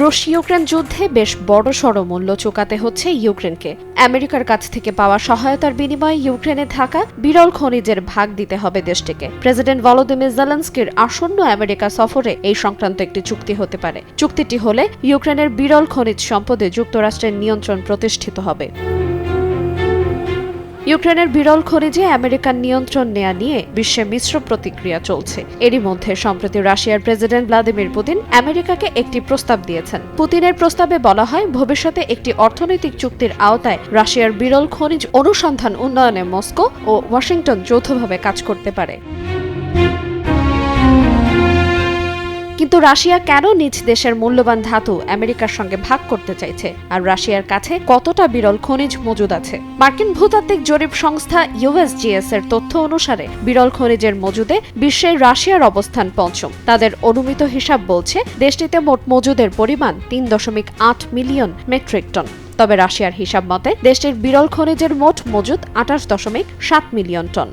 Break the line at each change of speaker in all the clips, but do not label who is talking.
রুশ ইউক্রেন যুদ্ধে বেশ বড়সড় মূল্য চুকাতে হচ্ছে ইউক্রেনকে। আমেরিকার কাছ থেকে পাওয়া সহায়তার বিনিময়ে ইউক্রেনে থাকা বিরল খনিজের ভাগ দিতে হবে দেশটিকে। প্রেসিডেন্ট ভলোদিমির জেলেনস্কির আসন্ন আমেরিকা সফরে এই সংক্রান্ত একটি চুক্তি হতে পারে। চুক্তিটি হলে ইউক্রেনের বিরল খনিজ সম্পদে যুক্তরাষ্ট্রের নিয়ন্ত্রণ প্রতিষ্ঠিত হবে। ইউক্রেনের বিরল খনিজে আমেরিকার নিয়ন্ত্রণ নেয়া নিয়ে বিশ্বে মিশ্র প্রতিক্রিয়া চলছে। এরই মধ্যে সম্প্রতি রাশিয়ার প্রেসিডেন্ট ভ্লাদিমির পুতিন আমেরিকাকে একটি প্রস্তাব দিয়েছেন। পুতিনের প্রস্তাবে বলা হয়, ভবিষ্যতে একটি অর্থনৈতিক চুক্তির আওতায় রাশিয়ার বিরল খনিজ অনুসন্ধান উন্নয়নে মস্কো ও ওয়াশিংটন যৌথভাবে কাজ করতে পারে। কিন্তু রাশিয়া কেন নিজ দেশের মূল্যবান ধাতু আমেরিকার সঙ্গে ভাগ করতে চাইছে, আর রাশিয়ার কাছে কতটা বিরল খনিজ মজুদ আছে? মার্কিন ভূতাত্ত্বিক জরিপ সংস্থা USGS এর তথ্য অনুসারে বিরল খনিজের মজুদে বিশ্বে রাশিয়ার অবস্থান পঞ্চম। তাদের অনুমিত হিসাব বলছে দেশটিতে মোট মজুদের পরিমাণ 3.8 মিলিয়ন মেট্রিক টন। তবে রাশিয়ার হিসাব মতে দেশটির বিরল খনিজের মোট মজুদ 28.7 মিলিয়ন টন।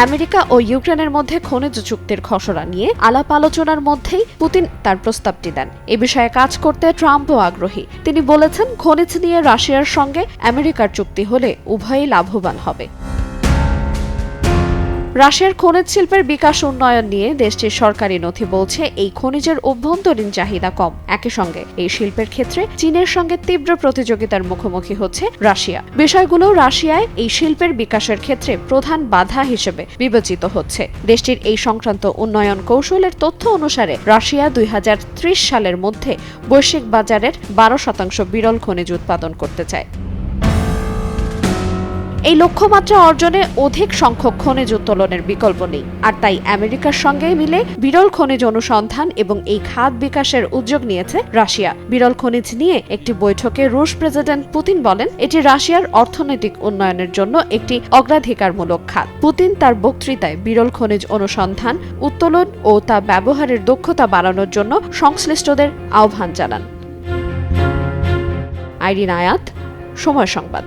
আমেরিকা ও ইউক্রেনের মধ্যে খনিজ চুক্তির খসড়া নিয়ে আলাপ আলোচনার মধ্যেই পুতিন তার প্রস্তাবটি দেন। এ বিষয়ে কাজ করতে ট্রাম্পও আগ্রহী। তিনি বলেছেন, খনিজ নিয়ে রাশিয়ার সঙ্গে আমেরিকার চুক্তি হলে উভয়ই লাভবান হবে। রাশিয়ার খনিজ শিল্পের বিকাশ উন্নয়ন নিয়ে দেশটির সরকারি নথি বলছে, এই খনিজের অভ্যন্তরীণ চাহিদা কম। একই সঙ্গে এই শিল্পের ক্ষেত্রে চীনের সঙ্গে তীব্র প্রতিযোগিতার মুখোমুখি হচ্ছে রাশিয়া। বিষয়গুলো রাশিয়ায় এই শিল্পের বিকাশের ক্ষেত্রে প্রধান বাধা হিসেবে বিবেচিত হচ্ছে। দেশটির এই সংক্রান্ত উন্নয়ন কৌশলের তথ্য অনুসারে রাশিয়া 2030 সালের মধ্যে বৈশ্বিক বাজারের 12% বিরল খনিজ উৎপাদন করতে চায়। এই লক্ষ্যমাত্রা অর্জনে অধিক সংখ্যক খনিজ উত্তোলনের বিকল্প নেই, আর তাই আমেরিকার সঙ্গে মিলে বিরল খনিজ অনুসন্ধান এবং এই খাত বিকাশের উদ্যোগ নিয়েছে রাশিয়া। বিরল খনিজ নিয়ে একটি বৈঠকে রুশ প্রেসিডেন্ট পুতিন বলেন, এটি রাশিয়ার অর্থনৈতিক উন্নয়নের জন্য একটি অগ্রাধিকারমূলক খাত। পুতিন তার বক্তৃতায় বিরল খনিজ অনুসন্ধান, উত্তোলন ও তা ব্যবহারের দক্ষতা বাড়ানোর জন্য সংশ্লিষ্টদের আহ্বান জানান। আইরিন আয়াত, সময় সংবাদ।